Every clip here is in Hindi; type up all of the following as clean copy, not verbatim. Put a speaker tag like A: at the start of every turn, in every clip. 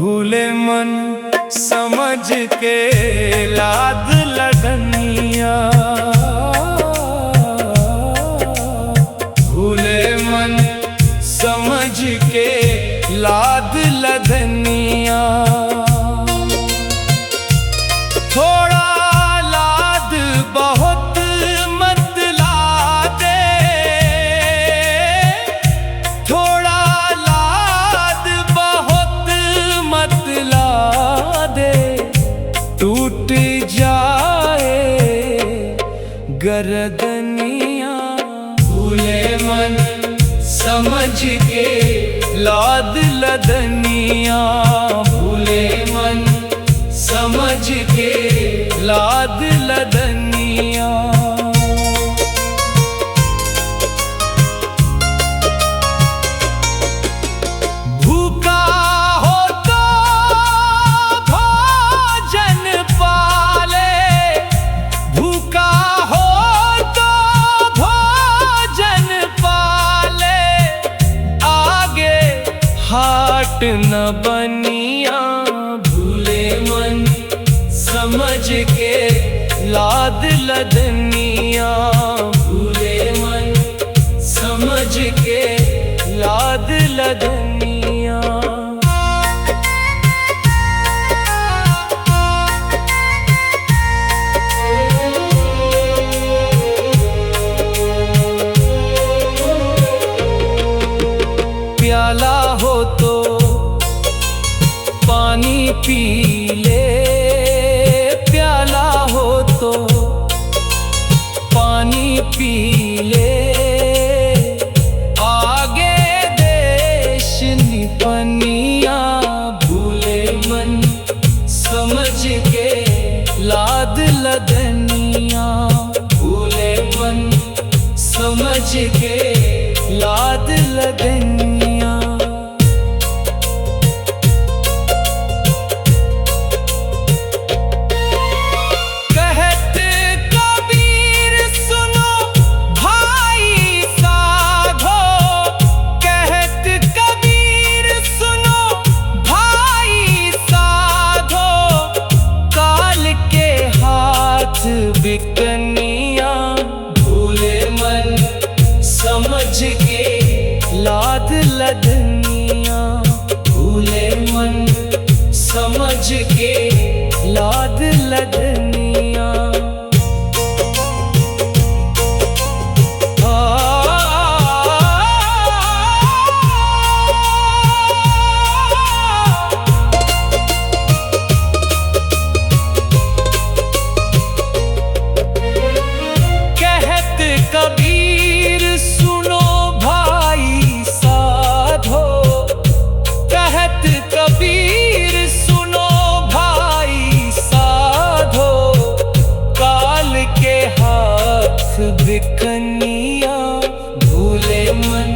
A: भूले मन समझ के लाद लडनिया, भूले मन समझ के लाद लदनिया। थोड़ा लाद बहुत मत लादे, थोड़ा लाद बहुत मत लादे, टूट जाए गर्दनिया। भूले मन समझ के लाद लदनिया, भूले मन समझ के लाद लदनिया। भूखा हो तो भोजन पाले, भूखा हो तो भोजन पाले, आगे हाट न बनिया। भूले मन समझ के लाद लदनिया, भूले मन समझ के लाद लदनिया। प्याला हो तो पानी पी ले, प्याला हो तो पानी पी ले, आगे देश निपनिया। भूले मन समझ के लाद लदनिया, भूले मन समझ के लाद लदनिया। कहत कबीर सुनो भाई साधो, कहत कबीर सुनो भाई साधो, काल के हाथ बिकनिया। भूले मन समझ के लाद लदनिया, भूले मन समझ के लाद लदनिया। कहत कबीर सुनो भाई साधो, कहत कबीर सुनो भाई साधो, काल के हाथ बिकनिया। भूले मन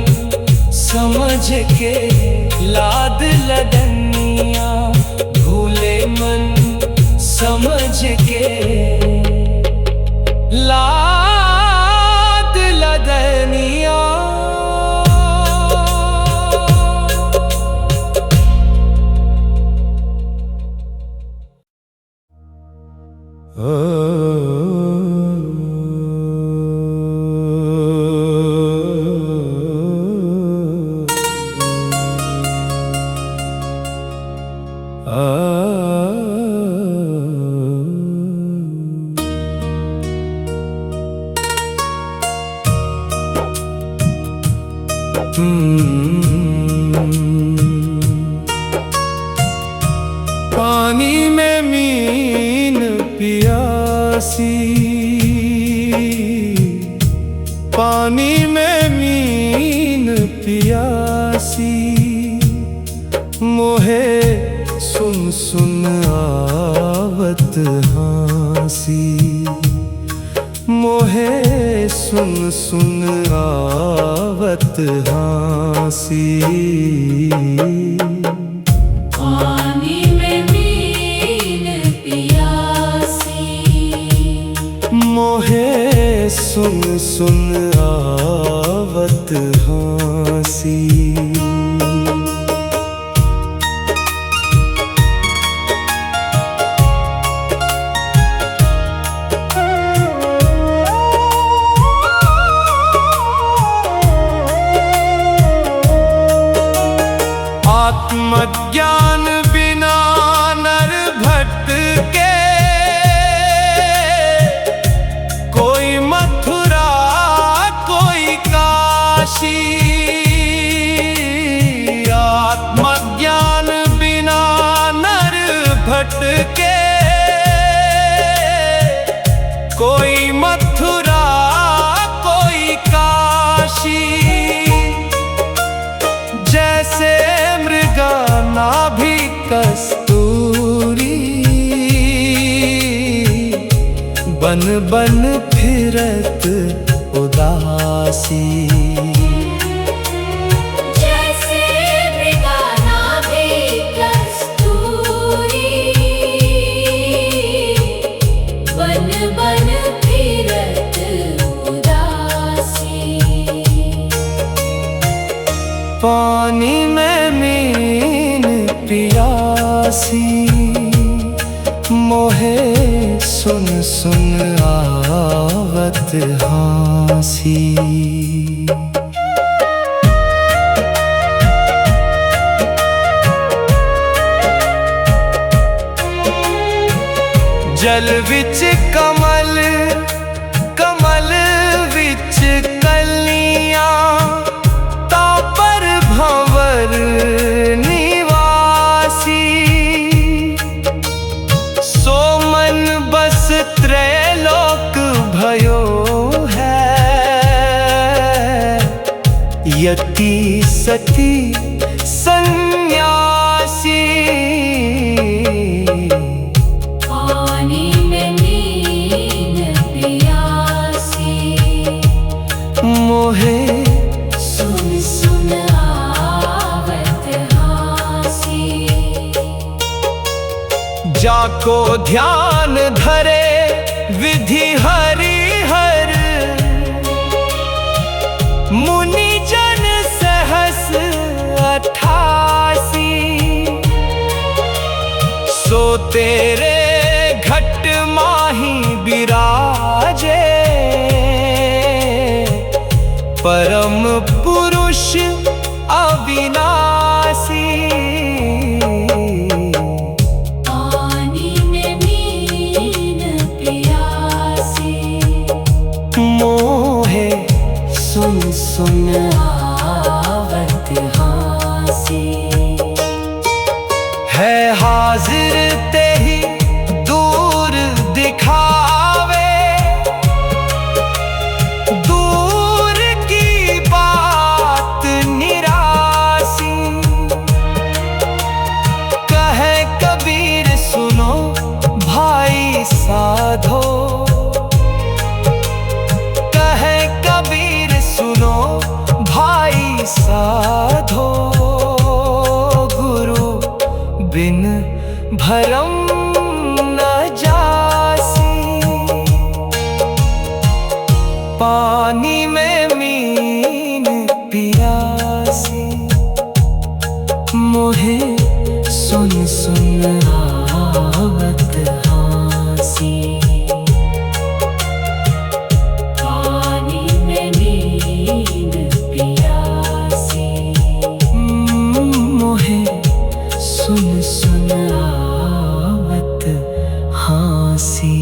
A: समझ के लाद लदनिया, भूले मन समझ के लाद लदनिया। पानी में मीन प्यासी, पानी में मीन प्यासी, मोहे सुन सुन आवत हाँसी, मोहे सुन सुन आवत हाँसी। सुन आवत हाँसी। आत्मज्ञान बिना नर भटके, कोई मथुरा कोई काशी। आत्मज्ञान बिना नर भटके, कोई मथुरा कोई काशी। जैसे मृगा नाभि कस्तूरी, बन बन फिरत उदासी।
B: जैसे मृगा नाभि कस्तूरी, बन बन फिरत उदासी।
A: पानी में मीन प्यासी, मोहे सुन सुन आवत हाँसी। जल विच कमल, कमल विच कलियां, तापर भंवर निवासी। सो मन बस त्रैलोक भयो है, यति सती सन्यासी।
B: पानी में मीन प्यासी,
A: मोहे
B: सुन सुन आवत हाँसी।
A: जाको ध्यान धरे विधि हरि हर, मुनि जन सहस 88। सो तेरे घट माही बिराजे, परम पुरुष अविनाशी।
B: पानी में मीन प्यासी,
A: मोहे सुन सुन
B: आवत हाँसी।
A: है हाजिर ते ही दूर दिखावे, दूर की बात निरासी। कहे कबीर सुनो भाई साधो, कहे कबीर सुनो भाई साधो। गुरु बिन भरम न जासी, पानी में मीन प्यासी। मोहे सुन सुन आवत हाँसी।
B: पानी में मीन प्यासी,
A: मोहे सुन सुन आवत हाँसी।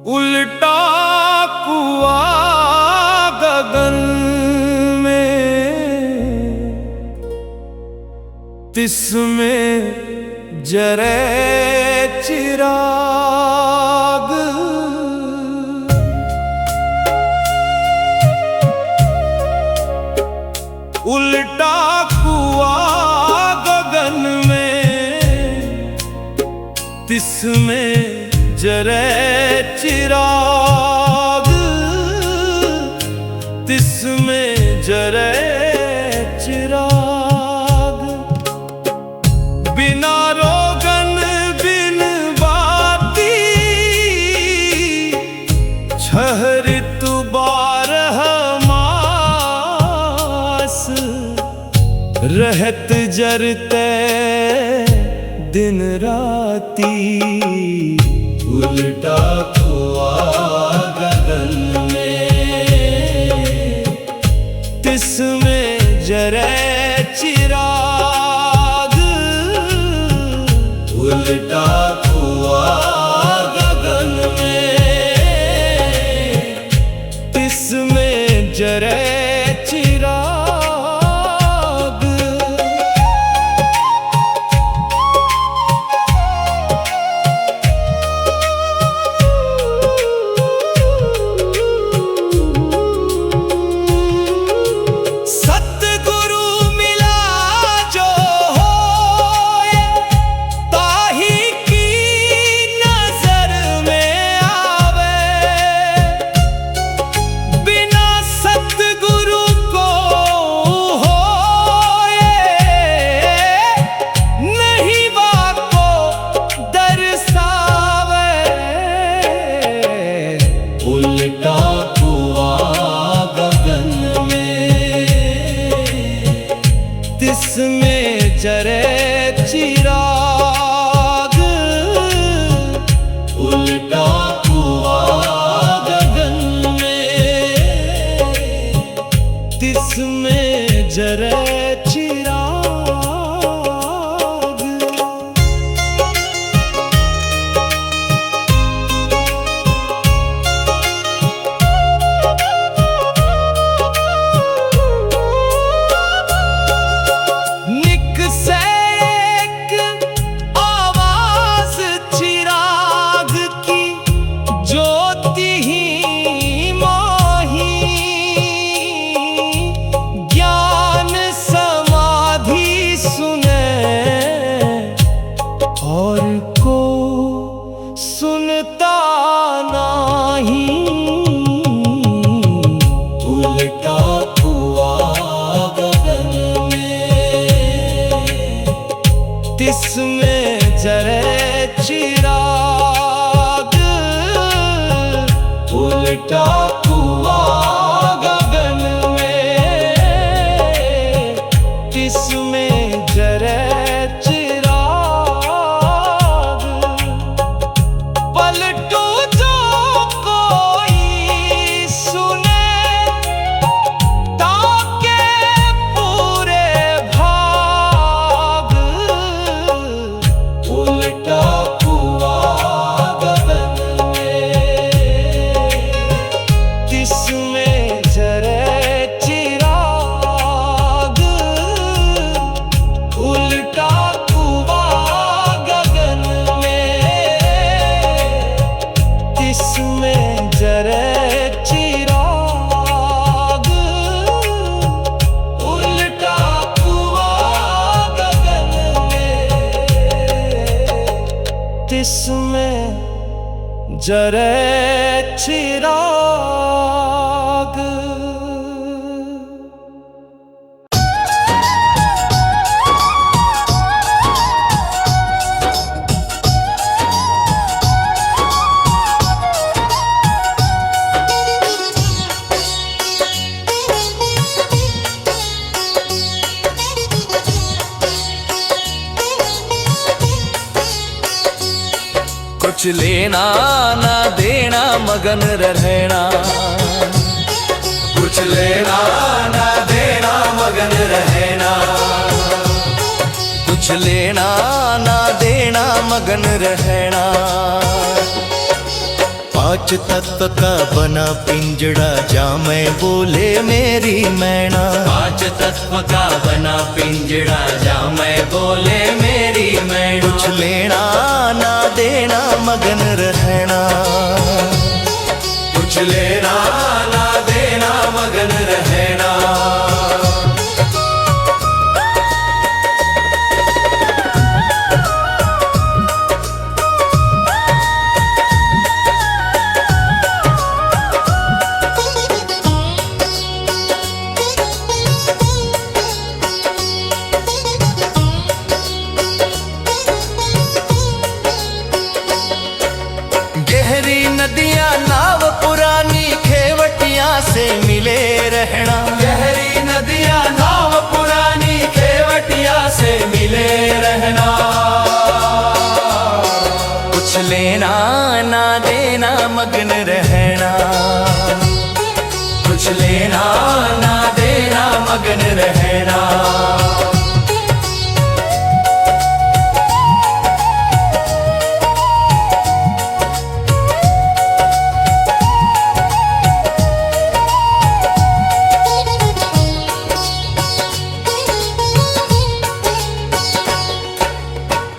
A: उल्टा कुआ गगन में, तिसमें जरे चिराग। उल्टा कुआ गगन में, तिसमें जरे चिराग, तिसमें जरे चिराग। बिना रोगन बिन बाती छह ऋतु 12 मास, रहत जरते दिन राती। उल्टा कुआ गगन में, तिसमें जरे चिराग। उल्टा कुआ गगन में, तिसमें जरे चिराग। उल्टा कुआ गगन में, तिसमें जरे चिराग। उल्टा कुआ गगन में, तिसमें जरे चिराग। सुनता नहीं, उल्टा कुआ गगन में, तिसमें जरे चिराग। उल्टा कुआ गगन में, तिसमें जरे तिसमें जरे चिराग।
C: कुछ लेना ना देना मगन रहना, कुछ लेना ना देना मगन रहना, कुछ लेना ना देना मगन रहना। पांच तत्व का बना पिंजड़ा जामे बोले मेरी मैना, पांच तत्व का बना पिंजड़ा जामे बोले मेरी मैना। कुछ लेना ना देना मगन रहना, कुछ लेना ना देना मगन रहना। से मिले रहना। कुछ लेना ना देना मगन रहना, कुछ लेना ना देना मगन रहना।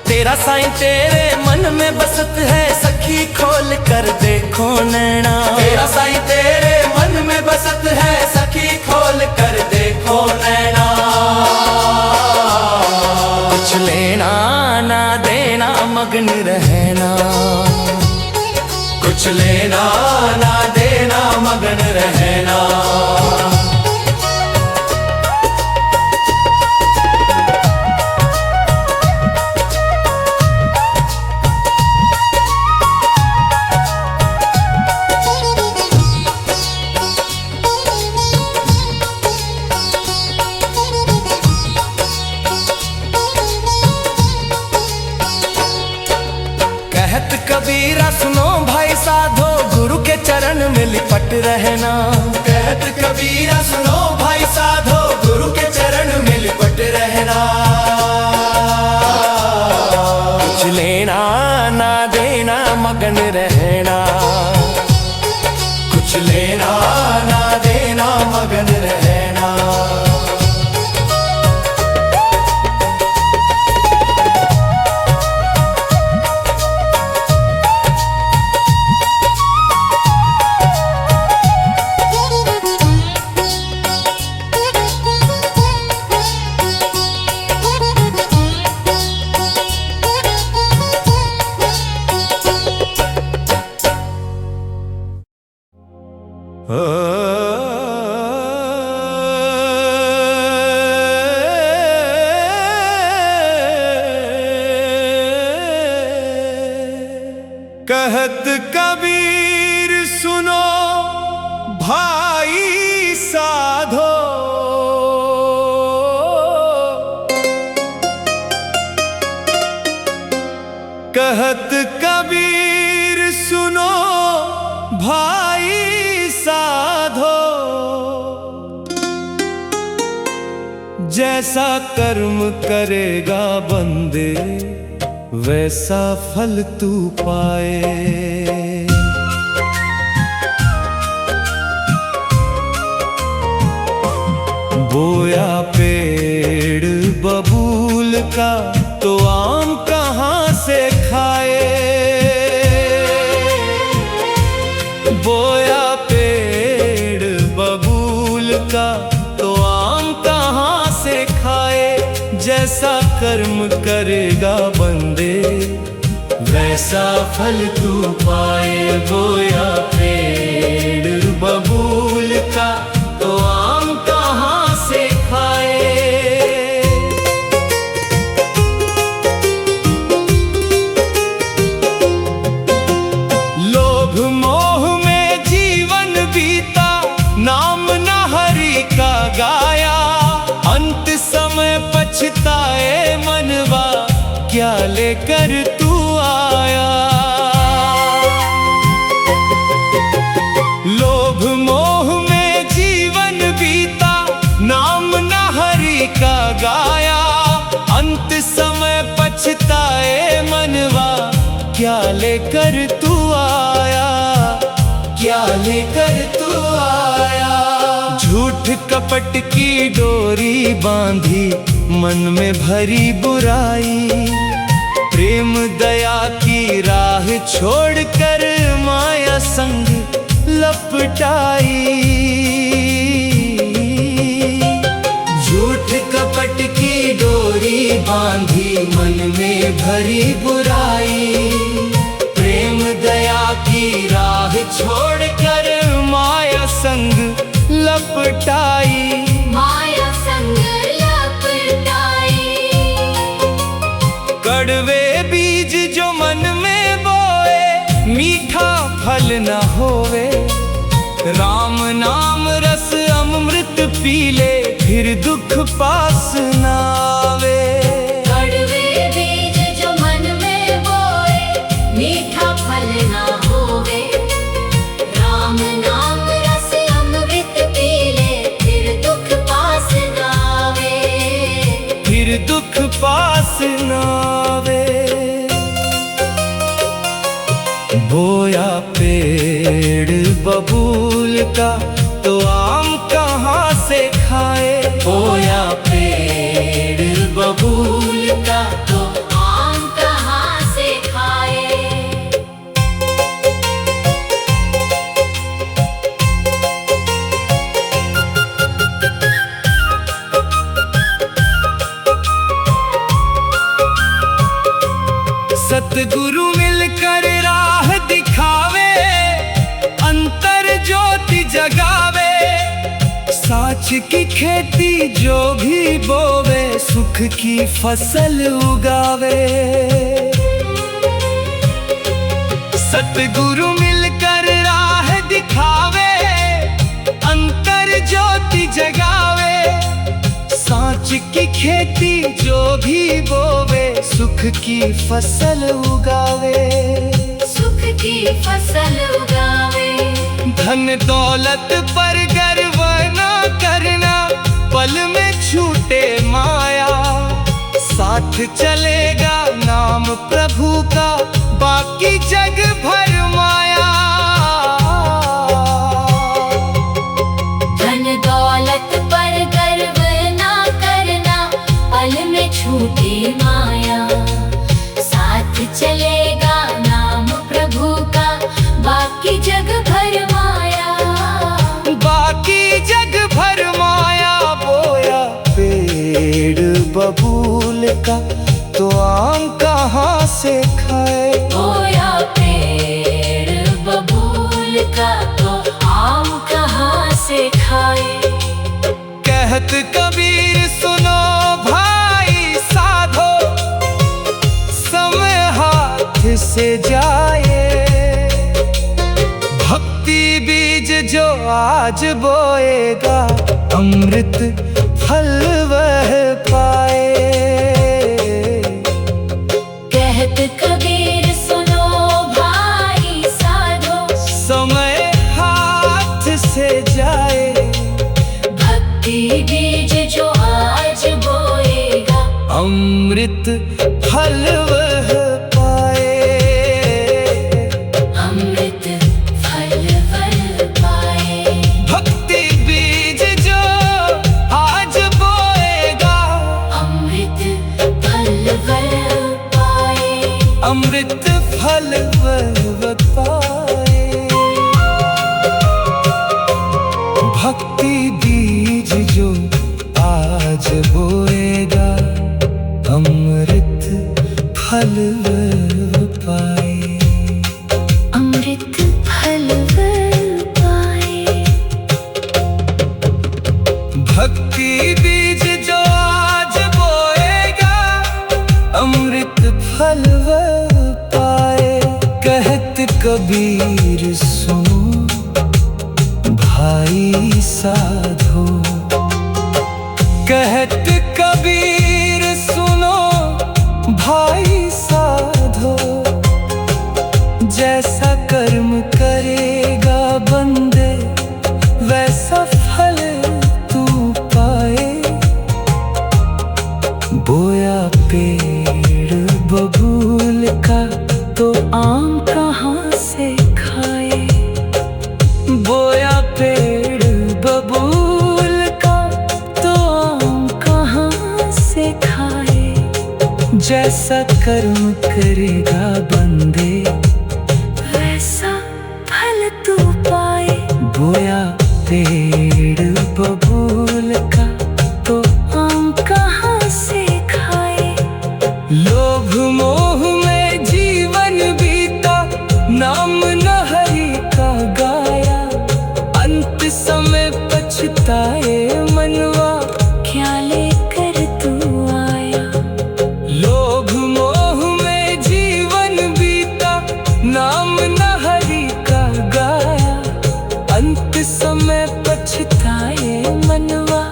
C: तेरा साईं तेरे मन में बसत है, सखी खोल कर देखो नैना। तेरा साईं तेरे मन में बसत है, सखी खोल कर देखो नैना। कुछ लेना ना देना मगन रहना, कुछ लेना ना देना मगन रहना। कहत कबीरा सुनो भाई साधो, गुरु के चरण में लिपट रहना। कहत कबीरा सुनो भाई साधो, गुरु के चरण में लिपट रहना। कुछ लेना ना देना मगन रहना, कुछ लेना ना देना मगन रहना।
A: कहत कबीर सुनो भाई साधो, कहत कबीर सुनो भाई साधो। जैसा कर्म करेगा बंदे वैसा फल तू पाए। बोया पेड़ बबूल का तो आम कहाँ से खाए। बोया पेड़ बबूल का तो आम कहाँ से खाए। जैसा कर्म करेगा बंदे वैसा फल तू पाए। बोया पेड़ बबूल का तो आम कहाँ से खाए। लोभ मोह में जीवन बीता, नाम न हरि का गाया। अंत समय पछताए मनवा, क्या लेकर तू आया। लोभ मोह में जीवन बीता, नाम न हरि का गाया। अंत समय पछताए मनवा, क्या लेकर तू आया, क्या लेकर तू आया। झूठ कपट की डोरी बांधी, मन में भरी बुराई। प्रेम दया की राह छोड़कर माया संग लपटाई। झूठ कपट की डोरी बांधी, मन में भरी बुराई। प्रेम दया की राह छोड़कर माया संग लपटाई।
B: माया संग लपटाई।
A: कड़वे बीज जो मन में बोए, मीठा फल न होवे। राम नाम रस अमृत पी ले, फिर दुख पास न आवे। का तो आम कहाँ से खाए।
C: बोया पेड़ बबूल का तो
B: आम कहाँ से खाए।
A: सतगुरु मिलकर राह दिखावे, अंतर ज्योति जगावे। साच की खेती जो भी बोवे, सुख की फसल उगावे। सतगुरु मिलकर राह दिखावे, अंतर ज्योति जगावे। साच की खेती जो भी बोवे, सुख की फसल उगावे।
B: सुख की फसल उगावे।
A: धन दौलत पर गर्व न करना, पल में छूटे माया। साथ चलेगा नाम प्रभु का, बाकी जग भर माया।
B: धन दौलत पर गर्व ना करना, पल में छूटे माया। साथ चलेगा नाम प्रभु का, बाकी जग भर माया।
A: बाकी जग भर माया। बोया पेड़ बबूल का तो आम कहाँ से खाए।
B: बोया पेड़ बबूल का तो आम कहाँ से खाए।
A: कहत कबीर सुनो भाई साधो, समय हाथ से जाए। भक्ति बीज जो आज बोएगा, अमृत फल वह पाए।
B: कहत कबीर सुनो भाई साधो,
A: समय हाथ से जाए।
B: भक्ति बीज जो आज बोएगा,
A: अमृत फल वह पाए।
B: अमृत फल वह पाए।
A: भक्ति बीज जो आज बोएगा,
B: अमृत फल वह पाए।
A: अमृत फल वह पाए। भक्ति बीज जो आज बोएगा, अमृत फल वह पाए।
B: अमृत फल वह पाए।
A: भक्ति बीज जो आज बोएगा, अमृत फल वह पाए। कहत कबीर सुनो भाई साधो। कहत कबीर सुनो भाई साधो। जैसा कर्म करेगा बंदे, वैसा फल तू पाए। बोया पेड़ बबूल का तो आम कहाँ से खाए। बोया पेड़ बबूल का तो आम कहाँ से खाए। जैसा कर्म करेगा बंदे,
B: वैसा फल तू पाए।
A: बोया पेड़ बबूल का तो आम कहाँ से खाए। लोभ मोह में जीवन बीता, नाम न हरि का गाया। अंत समय पछताए मनवा,
B: क्या लेकर तू आया।
A: लोभ मोह में जीवन बीता, नाम न हरि का गाया। अंत समय पछताए मनवा,